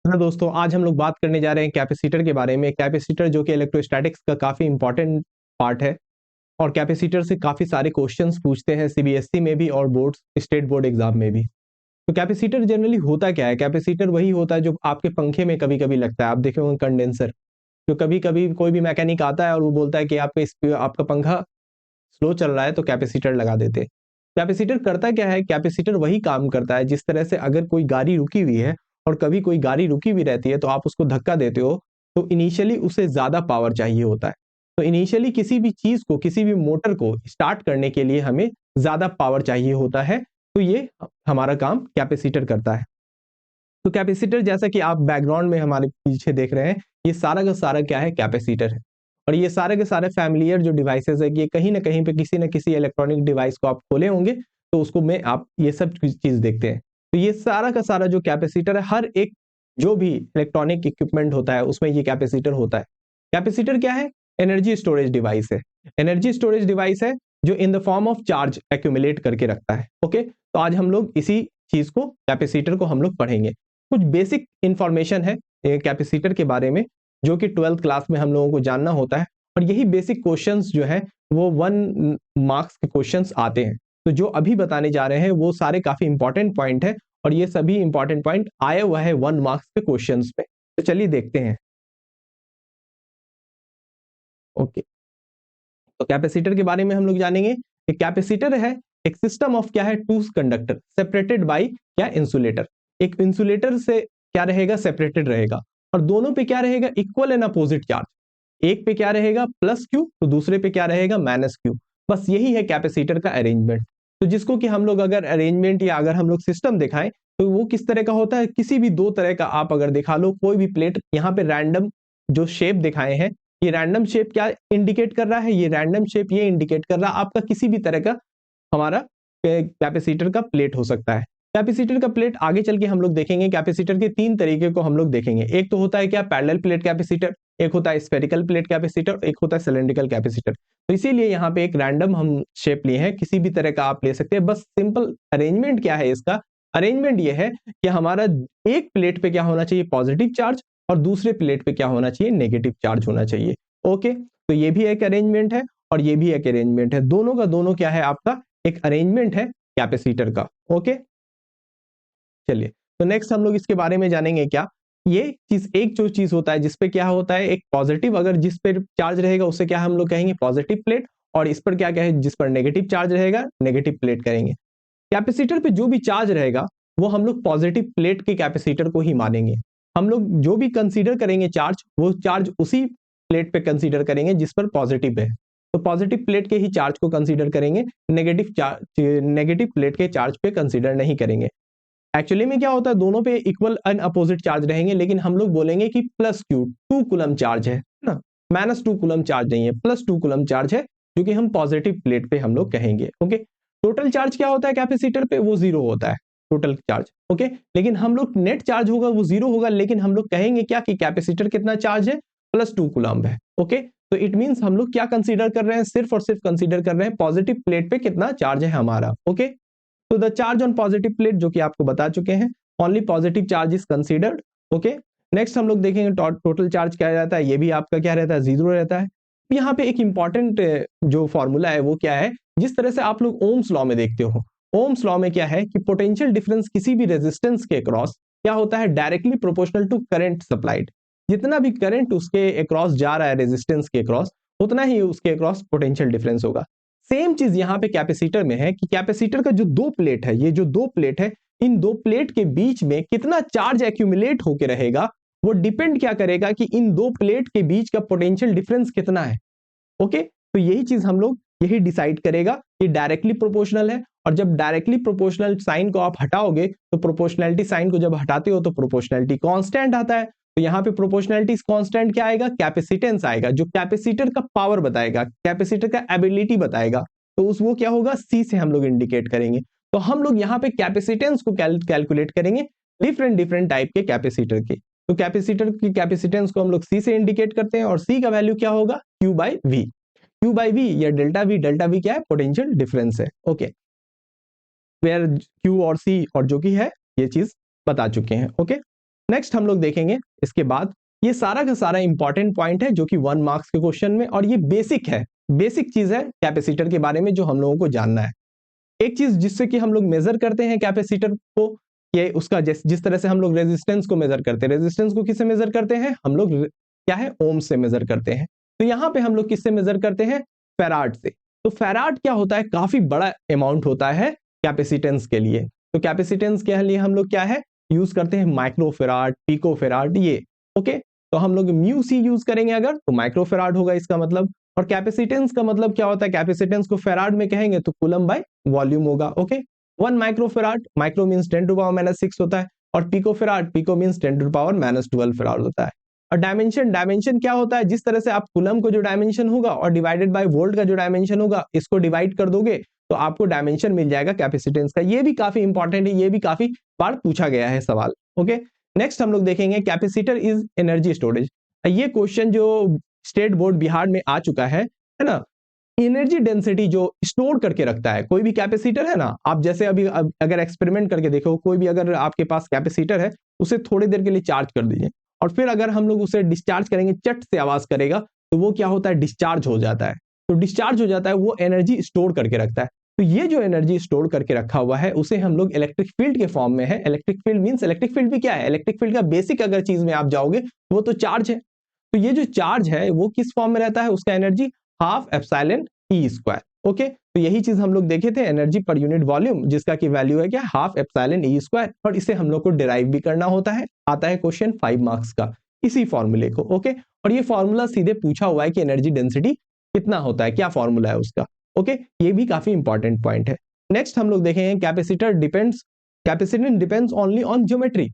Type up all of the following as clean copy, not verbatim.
Hello दोस्तों, आज हम लोग बात करने जा रहे हैं कैपेसिटर के बारे में। कैपेसिटर जो कि इलेक्ट्रोस्टैटिक्स का काफ़ी इंपॉर्टेंट पार्ट है और कैपेसिटर से काफ़ी सारे क्वेश्चंस पूछते हैं सीबीएसई में भी और बोर्ड स्टेट बोर्ड एग्जाम में भी। तो कैपेसिटर जनरली होता क्या है? कैपेसिटर वही होता है जो आपके पंखे में कभी कभी लगता है। आप देखे होंगे कंडेंसर, जो कभी कभी कोई भी मैकेनिक आता है और वो बोलता है कि आपका पंखा स्लो चल रहा है तो कैपेसिटर लगा देते हैं। कैपेसिटर करता क्या है? कैपेसिटर वही काम करता है जिस तरह से अगर कोई गाड़ी रुकी हुई है और कभी कोई गाड़ी रुकी हुई रहती है तो आप उसको धक्का देते हो, तो इनिशियली उसे ज्यादा पावर चाहिए होता है। तो इनिशियली किसी भी चीज को, किसी भी मोटर को स्टार्ट करने के लिए हमें ज्यादा पावर चाहिए होता है। तो ये हमारा काम कैपेसिटर करता है। तो कैपेसिटर, जैसा कि आप बैकग्राउंड में हमारे पीछे देख रहे हैं, ये सारा का सारा क्या है? कैपेसिटर है। और ये सारे के सारे फैमिलियर जो डिवाइसेस है, ये कहीं ना कहीं पे किसी न किसी इलेक्ट्रॉनिक डिवाइस को आप खोले होंगे तो उसको में आप ये सब चीज देखते हैं। तो ये सारा का सारा जो कैपेसिटर है, हर एक जो भी इलेक्ट्रॉनिक इक्विपमेंट होता है उसमें ये कैपेसिटर होता है। कैपेसिटर क्या है? एनर्जी स्टोरेज डिवाइस है। एनर्जी स्टोरेज डिवाइस है जो in the form of charge accumulate करके रखता है। ओके, तो आज हम लोग इसी चीज को, कैपेसिटर को हम लोग पढ़ेंगे। कुछ बेसिक इंफॉर्मेशन है कैपेसिटर के बारे में जो कि 12th क्लास में हम लोगों को जानना होता है। और यही बेसिक क्वेश्चंस जो है वो 1 मार्क्स के क्वेश्चंस आते हैं। तो जो अभी बताने जा रहे हैं वो सारे काफी इंपॉर्टेंट पॉइंट है और ये सभी इंपॉर्टेंट पॉइंट आया हुआ है 1 मार्क्स के क्वेश्चंस में। तो चलिए देखते हैं। ओके, तो कैपेसिटर के बारे में हम लोग जानेंगे। एक कैपेसिटर है एक सिस्टम ऑफ क्या है? टू कंडक्टर सेपरेटेड बाय क्या? इंसुलेटर। एक इंसुलेटर से क्या रहेगा? सेपरेटेड रहेगा और दोनों पे क्या रहेगा? Equal and opposite charge. एक पे क्या रहेगा? प्लस क्यू, तो दूसरे पे क्या रहेगा? Minus Q. बस यही है कैपेसिटर का अरेंजमेंट। तो जिसको कि हम लोग अगर अरेंजमेंट या अगर हम लोग सिस्टम दिखाएं तो वो किस तरह का होता है? किसी भी दो तरह का आप अगर दिखा लो, कोई भी प्लेट, यहाँ पे रैंडम जो शेप दिखाए हैं, ये रैंडम शेप क्या इंडिकेट कर रहा है? ये रैंडम शेप ये इंडिकेट कर रहा है आपका किसी भी तरह का हमारा कैपेसिटर का प्लेट हो सकता है। कैपेसिटर का प्लेट आगे चल के हम लोग देखेंगे। कैपेसिटर के 3 तरीके को हम लोग देखेंगे। एक तो होता है क्या? पैरेलल प्लेट कैपेसिटर, एक होता है स्फेरिकल प्लेट कैपेसिटर, एक होता है सिलेंड्रिकल कैपेसिटर। तो इसीलिए यहाँ पे एक रैंडम हम शेप लिए हैं, किसी भी तरह का आप ले सकते हैं। बस सिंपल अरेंजमेंट क्या है इसका? अरेंजमेंट ये है कि हमारा एक प्लेट पे क्या होना चाहिए? पॉजिटिव चार्ज, और दूसरे प्लेट पे क्या होना चाहिए? नेगेटिव चार्ज होना चाहिए। ओके, तो ये भी एक अरेंजमेंट है और ये भी एक अरेंजमेंट है। दोनों का दोनों क्या है? आपका एक अरेंजमेंट है कैपेसिटर का। ओके, चलिए, तो नेक्स्ट हम लोग इसके बारे में जानेंगे। क्या ये चीज, एक जो चीज होता है जिसपे क्या होता है? एक पॉजिटिव, अगर जिस पे चार्ज रहेगा उसे क्या हम लोग कहेंगे? Positive plate. और इस पर क्या क्या है? जिस पर नेगेटिव चार्ज रहेगा नेगेटिव प्लेट करेंगे। कैपेसिटर पे जो भी चार्ज रहेगा वो हम लोग पॉजिटिव प्लेट के कैपेसिटर को ही मानेंगे। हम लोग जो भी कंसीडर करेंगे चार्ज, वो चार्ज उसी प्लेट पे कंसीडर करेंगे जिस पर पॉजिटिव है। तो पॉजिटिव प्लेट के ही चार्ज को कंसीडर करेंगे, नेगेटिव चार्ज, नेगेटिव प्लेट के चार्ज पे कंसीडर नहीं करेंगे। एक्चुअली में क्या होता है? दोनों पे इक्वल एंड अपोजिट चार्ज रहेंगे, लेकिन हम लोग बोलेंगे कि प्लस क्यू 2 कूलम चार्ज है ना, माइनस 2 कूलम चार्ज नहीं है, प्लस 2 कूलम चार्ज है, जो कि हम पॉजिटिव प्लेट पे हम लोग कहेंगे। ओके, टोटल चार्ज क्या होता है कैपेसिटर पे? वो 0 होता है टोटल चार्ज। ओके, लेकिन हम लोग नेट चार्ज होगा वो 0 होगा, लेकिन हम लोग कहेंगे क्या कि कैपेसिटर कितना चार्ज है? प्लस 2 कूलम है। ओके, तो इट मींस हम लोग क्या कंसीडर कर रहे हैं? सिर्फ और सिर्फ कंसीडर कर रहे हैं पॉजिटिव प्लेट पे कितना चार्ज है हमारा। ओके, तो the charge on positive plate, जो कि आपको बता चुके हैं, only positive charge is considered. Okay, next हम लोग देखेंगे टोटल चार्ज क्या रहता है। ये भी आपका क्या रहता है? 0 रहता है। यहाँ पे एक इंपॉर्टेंट जो फॉर्मूला है वो क्या है? जिस तरह से आप लोग ओम्स लॉ में देखते हो, ओम्स लॉ में क्या है कि पोटेंशियल डिफरेंस किसी भी रेजिस्टेंस के अक्रॉस क्या होता है? Directly proportional to current supplied. जितना भी करंट उसके अक्रॉस जा रहा है रेजिस्टेंस के अक्रॉस, उतना ही उसके अक्रॉस पोटेंशियल डिफरेंस होगा। सेम चीज यहाँ पे कैपेसिटर में है कि कैपेसिटर का जो दो प्लेट है, ये जो दो प्लेट है, इन दो प्लेट के बीच में कितना चार्ज एक्यूमुलेट होके रहेगा, वो डिपेंड क्या करेगा कि इन दो प्लेट के बीच का पोटेंशियल डिफरेंस कितना है। ओके, तो यही चीज हम लोग यही डिसाइड करेगा कि डायरेक्टली प्रोपोर्शनल है। और जब डायरेक्टली प्रोपोर्शनल साइन को आप हटाओगे तो प्रोपोर्शनैलिटी साइन को जब हटाते हो तो प्रोपोर्शनैलिटी कांस्टेंट आता है। तो यहाँ पे प्रोपोर्शनैलिटी कांस्टेंट क्या आएगा? कैपेसिटेंस आएगा, जो कैपेसिटर का पावर बताएगा, कैपेसिटर का एबिलिटी बताएगा। तो उस वो क्या होगा? सी से हम लोग इंडिकेट करेंगे। तो हम लोग यहाँ पे कैपेसिटेंस को कैलकुलेट करेंगे डिफरेंट डिफरेंट टाइप के कैपेसिटर के। तो कैपेसिटर की कैपेसिटेंस को हम लोग सी से इंडिकेट करते हैं और सी का वैल्यू क्या होगा? Q by V. Q by V या डेल्टा वी, डेल्टा वी क्या है? पोटेंशियल डिफरेंस है। ओके, वेयर क्यू और सी और जो कि है ये चीज बता चुके हैं। ओके, नेक्स्ट हम लोग देखेंगे इसके बाद, ये सारा का सारा इंपॉर्टेंट पॉइंट है जो कि 1 मार्क्स के क्वेश्चन में, और ये बेसिक है, बेसिक चीज है कैपेसिटर के बारे में जो हम लोगों को जानना है। एक चीज जिससे कि हम लोग मेजर करते हैं कैपेसिटर को, ये उसका जिस तरह से हम लोग रेजिस्टेंस को मेजर करते हैं, रेजिस्टेंस को किससे मेजर करते हैं हम लोग, क्या है, ओम से मेजर करते हैं। तो यहाँ पे हम लोग किससे मेजर करते हैं, फैराड से। तो फैराड क्या होता है, काफी बड़ा अमाउंट होता है कैपेसिटेंस के लिए। तो कैपेसिटेंस के लिए हम लोग क्या है यूज करते हैं, माइक्रोफेराड, पिकोफेराड, ये ओके। तो हम लोग म्यू सी यूज करेंगे अगर, तो माइक्रोफेराड होगा इसका मतलब। और कैपेसिटेंस का मतलब क्या होता है, कैपेसिटेंस को फेराड में कहेंगे तो कूलम बाय वॉल्यूम होगा, okay. 1 microfarad, micro means 10 to power -6 होता है, और picofarad, pico means 10 to power -12 farad होता है। और डायमेंशन, डायमेंशन क्या होता है, जिस तरह से आप कूलम को जो डायमेंशन होगा और डिवाइडेड बाय वोल्ट का जो डायमेंशन होगा, इसको डिवाइड कर दोगे तो आपको डायमेंशन मिल जाएगा कैपेसिटेंस का। ये भी काफी इंपॉर्टेंट है, ये भी काफी बार पूछा गया है सवाल, ओके। नेक्स्ट हम लोग देखेंगे कैपेसिटर इज एनर्जी स्टोरेज। ये क्वेश्चन जो स्टेट बोर्ड बिहार में आ चुका है ना, एनर्जी डेंसिटी जो स्टोर करके रखता है कोई भी कैपेसिटर है ना, आप जैसे अभी अगर एक्सपेरिमेंट करके देखो, कोई भी अगर आपके पास कैपेसिटर है उसे थोड़ी देर के लिए चार्ज कर दीजिए, और फिर अगर हम लोग उसे डिस्चार्ज करेंगे, चट से आवाज करेगा, तो वो क्या होता है, डिस्चार्ज हो जाता है। तो डिस्चार्ज हो जाता है, वो एनर्जी स्टोर करके रखता है। तो ये जो एनर्जी स्टोर करके रखा हुआ है उसे हम लोग इलेक्ट्रिक फील्ड के फॉर्म में है। Electric field means, electric field भी क्या है, इलेक्ट्रिक फील्ड का बेसिक अगर चीज में आप जाओगे वो तो चार्ज है। तो ये जो चार्ज है वो किस फॉर्म में रहता है, उसका energy half epsilon E square, okay. तो यही चीज हम लोग देखे थे, एनर्जी पर यूनिट वॉल्यूम, जिसका की वैल्यू है क्या, हाफ एप्सिलॉन ई स्क्वायर। और इसे हम लोग को डिराइव भी करना होता है, आता है क्वेश्चन 5 मार्क्स का इसी फॉर्मूले को, ओके। और ये फॉर्मूला सीधे पूछा हुआ है कि एनर्जी डेंसिटी कितना होता है, क्या फॉर्मूला है उसका, ओके। ये भी काफी इंपॉर्टेंट पॉइंट है। नेक्स्ट हम लोग देखेंगे capacitor depends, capacitance depends only on geometry.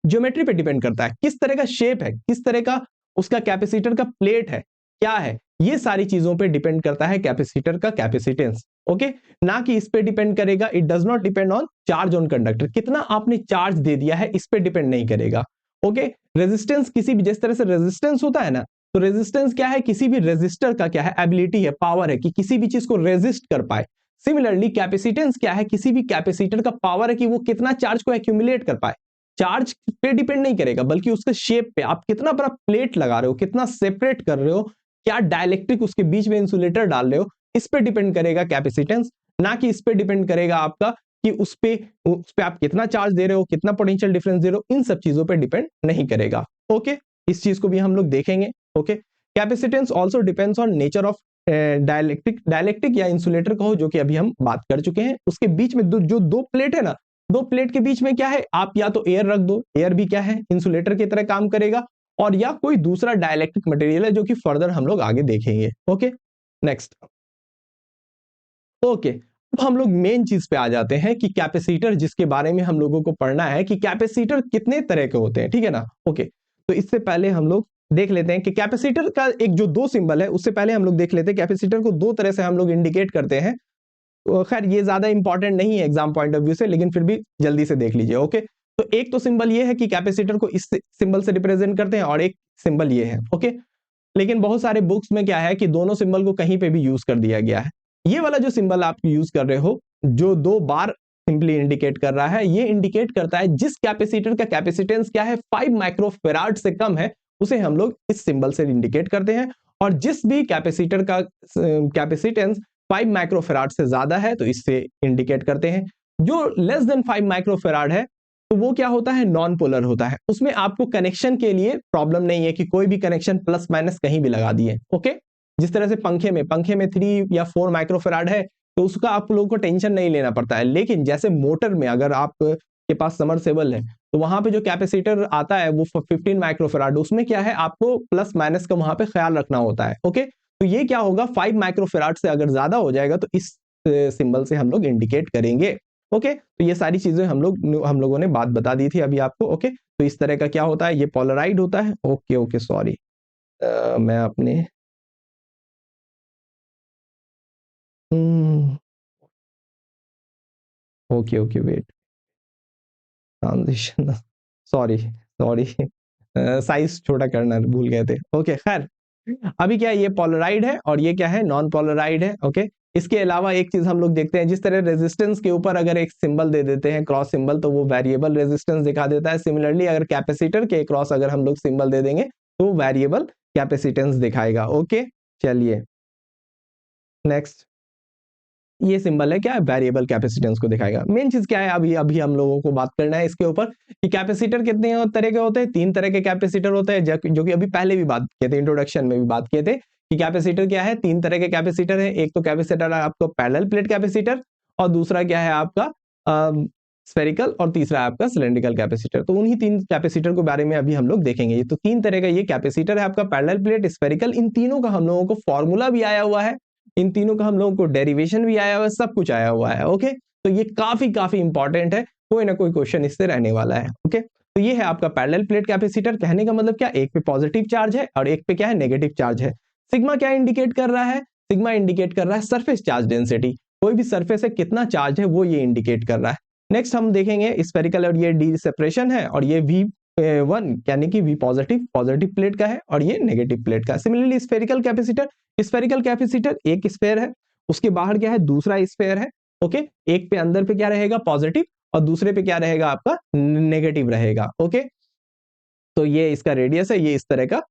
Geometry पे डिपेंड करता है, किस तरह का शेप है, किस तरह का उसका कैपेसिटर का प्लेट है, क्या है, ये सारी चीजों पे डिपेंड करता है कैपेसिटर का कैपेसिटेंस, ओके। ना कि इस पे डिपेंड करेगा, it does not depend on charge on conductor, कितना आपने चार्ज दे दिया है इस पे डिपेंड नहीं करेगा, ओके। रेजिस्टेंस किसी भी, जिस तरह से रेजिस्टेंस होता है ना, तो रेजिस्टेंस क्या है, किसी भी रेजिस्टर का क्या है, एबिलिटी है, पावर है कि किसी भी चीज को रेजिस्ट कर पाए। सिमिलरली कैपेसिटेंस क्या है, किसी भी कैपेसिटर का पावर है कि वो कितना चार्ज को एक्यूमुलेट कर पाए। चार्ज पे डिपेंड नहीं करेगा, बल्कि उसके शेप पे, आप कितना बड़ा प्लेट लगा रहे हो, कितना सेपरेट कर रहे हो, क्या डाइलेक्ट्रिक उसके बीच में इंसुलेटर डाल रहे हो, इस पे डिपेंड करेगा कैपेसिटेंस। ना कि इस पे डिपेंड करेगा आपका कि उस पे आप कितना चार्ज दे रहे हो, कितना पोटेंशियल डिफरेंस दे रहे हो, इन सब चीजों पे डिपेंड नहीं करेगा, ओके। इस चीज को भी हम लोग देखेंगे, okay. Capacitance also depends on nature of dielectric, dielectric या इंसुलेटर कहो, जो कि अभी हम बात कर चुके हैं। उसके बीच में जो दो प्लेट है ना, दो प्लेट के बीच में क्या है, आप या तो एयर रख दो, एयर भी क्या है, इंसुलेटर की तरह काम करेगा, और या कोई दूसरा डाइलेक्ट्रिक मटेरियल है जो कि फर्दर हम लोग आगे देखेंगे, ओके। Next, okay. अब हम लोग मेन चीज पे आ जाते हैं कि कैपेसिटर, जिसके बारे में हम लोगों को पढ़ना है कि कैपेसिटर कितने तरह के होते हैं, ठीक है ना, ओके। तो इससे पहले हम लोग देख लेते हैं कि कैपेसिटर का एक जो दो सिंबल है, उससे पहले हम लोग देख लेते हैं कैपेसिटर को दो तरह से हम लोग इंडिकेट करते हैं। खैर ये ज्यादा इंपॉर्टेंट नहीं है एग्जाम पॉइंट ऑफ व्यू से, लेकिन फिर भी जल्दी से देख लीजिए, ओके। तो एक तो सिंबल ये है कि कैपेसिटर को इस सिंबल से रिप्रेजेंट करते हैं, और एक सिंबल ये है, ओके। लेकिन बहुत सारे बुक्स में क्या है कि दोनों सिंबल को कहीं पे भी यूज कर दिया गया है। ये वाला जो सिंबल आप यूज कर रहे हो, जो दो बार सिंपली इंडिकेट कर रहा है, ये इंडिकेट करता है जिस कैपेसिटर का कैपेसिटेंस क्या है, 5 माइक्रोफेराड से कम है, उसे हम लोग इस सिंबल से इंडिकेट करते हैं। और जिस भी कैपेसिटर का कैपेसिटेंस 5 माइक्रोफेराड से ज्यादा है, तो इससे इंडिकेट करते हैं। जो लेस देन 5 माइक्रोफेराड है, तो वो क्या होता है, नॉन पोलर होता है। उसमें आपको कनेक्शन के लिए प्रॉब्लम नहीं है कि कोई भी कनेक्शन प्लस माइनस कहीं भी लगा दिए, ओके। जिस तरह से पंखे में 3 या 4 माइक्रोफेराड है, तो उसका आप लोगों को टेंशन नहीं लेना पड़ता है। लेकिन जैसे मोटर में अगर आप के पास समरसेबल है, तो वहां पे जो कैपेसिटर आता है वो 15 माइक्रोफेराड, उसमें क्या है, आपको प्लस माइनस का वहां पे ख्याल रखना होता है, ओके। तो ये क्या होगा, 5 माइक्रोफेराड से अगर ज्यादा हो जाएगा तो इस सिंबल से हम लोग इंडिकेट करेंगे, ओके। तो ये सारी चीजें हम लोगों ने बात बता दी थी अभी आपको, ओके। तो इस तरह का क्या होता है, ये पोलराइड होता है, ओके ओके सॉरी, मैं अपने okay okay wait, transition, sorry sorry, size छोटा करना भूल गए थे, ओके। खैर अभी क्या है, ये पोलराइड है और ये क्या है, नॉन पोलराइड है, ओके। इसके अलावा एक चीज हम लोग देखते हैं, जिस तरह रेजिस्टेंस के ऊपर अगर एक सिंबल दे देते हैं, क्रॉस सिंबल, तो वो वेरिएबल रेजिस्टेंस दिखा देता है। सिमिलरली अगर कैपेसिटर के क्रॉस अगर हम लोग सिंबल दे देंगे तो वेरिएबल कैपेसिटेंस दिखाएगा। ओके, चलिए नेक्स्ट, ये सिंबल है क्या, वेरिएबल कैपेसिटेंस को दिखाएगा। मेन चीज क्या है, अभी अभी हम लोगों को बात करना है इसके ऊपर कि कैपेसिटर कितने तरह के होते हैं। 3 तरह के कैपेसिटर होते हैं, जो कि अभी पहले भी बात किए थे, इंट्रोडक्शन में भी बात किए थे कि कैपेसिटर क्या है। 3 तरह के कैपेसिटर है। एक तो कैपेसिटर है आपको पैरेलल प्लेट कैपेसिटर, और दूसरा क्या है आपका स्फेरिकल, और तीसरा है आपका सिलेंड्रिकल कैपेसिटर। तो उन्हीं 3 कैपेसिटर के बारे में अभी हम लोग देखेंगे। तो 3 तरह का ये कैपेसिटर है आपका, पैरेलल प्लेट, स्फेरिकल। इन तीनों का हम लोगों को फॉर्मूला भी आया हुआ है, इन तीनों का हम लोगों को डेरिवेशन भी आया हुआ है, सब कुछ आया हुआ है। ओके, तो ये काफी इंपॉर्टेंट है, कोई ना कोई क्वेश्चन इससे रहने वाला है। ओके, तो ये है आपका पैरेलल प्लेट कैपेसिटर। कहने का मतलब क्या, एक पे पॉजिटिव चार्ज है और एक पे क्या है, नेगेटिव चार्ज है। सिग्मा क्या इंडिकेट कर रहा है, सिग्मा इंडिकेट कर रहा है सरफेस चार्ज डेंसिटी, कोई भी सरफेस है कितना चार्ज है वो ये इंडिकेट कर रहा है। नेक्स्ट हम देखेंगे स्फेरिकल, और ये डी सेपरेशन है, और ये V1 यानी कि V पॉजिटिव प्लेट का है, और ये नेगेटिव प्लेट का है। सिमिलरली स्फेरिकल कैपेसिटर एक स्फेयर है, उसके बाहर क्या है, दूसरा स्फेयर है। ओके, एक पे अंदर पे क्या रहेगा, पॉजिटिव, और दूसरे पे क्या रहेगा आपका, नेगेटिव रहेगा। ओके, तो ये इसका रेडियस है, ये इस तरह का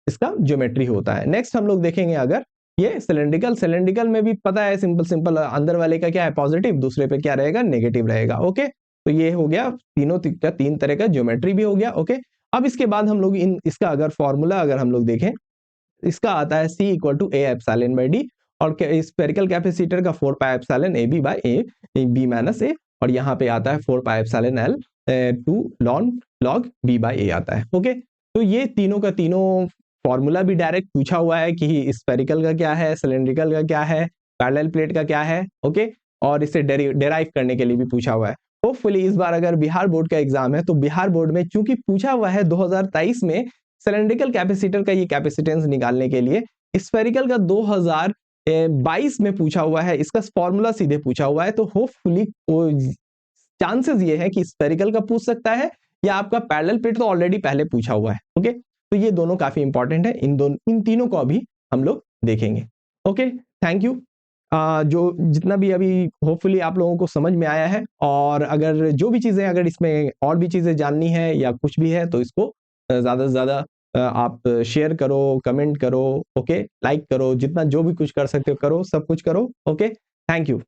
इसका ज्योमेट्री होता है। नेक्स्ट हम लोग देखेंगे अगर ये सिलेंड्रिकल में भी पता है, सिंपल अंदर वाले का क्या है, पॉजिटिव, दूसरे पे क्या रहेगा, नेगेटिव रहेगा। ओके, तो ये हो गया तीनों का 3 तरह का ज्योमेट्री भी हो गया। ओके, अब इसके बाद हम लोग इसका अगर फॉर्मूला अगर हम लोग देखें, इसका आता है C equal to A epsilon by D, और स्फेरिकल कैपेसिटर का 4 pi epsilon A B by A B minus A, और यहाँ पे आता है 4 pi epsilon L 2 log B by A आता है। ओके, तो ये तीनों का तीनों फॉर्मूला भी डायरेक्ट पूछा हुआ है कि स्फेरिकल का क्या है, सिलेंड्रिकल का क्या है, पैरेलल प्लेट का क्या है। ओके, और इसे डेराइव करने के लिए भी पूछा हुआ है। होपफुली इस बार अगर बिहार बोर्ड का एग्जाम है तो बिहार बोर्ड में चूंकि पूछा हुआ है 2023 में सिलेंड्रिकल कैपेसिटर का ये कैपेसिटेंस निकालने के लिए, स्फेरिकल का 2022 में पूछा हुआ है, इसका फॉर्मूला सीधे पूछा हुआ है। तो होपफुली चांसेस ये है कि स्फेरिकल का पूछ सकता है, या आपका पैरेलल प्लेट तो ऑलरेडी पहले पूछा हुआ है। ओके, तो ये दोनों काफी इंपॉर्टेंट है, इन तीनों को अभी हम लोग देखेंगे। Okay, thank you. जो जितना भी अभी होपफुली आप लोगों को समझ में आया है, और अगर जो भी चीजें, अगर इसमें और भी चीजें जाननी है या कुछ भी है, तो इसको ज्यादा से ज्यादा आप शेयर करो, कमेंट करो, ओके, लाइक करो, जितना जो भी कुछ कर सकते हो करो, सब कुछ करो। Okay, thank you.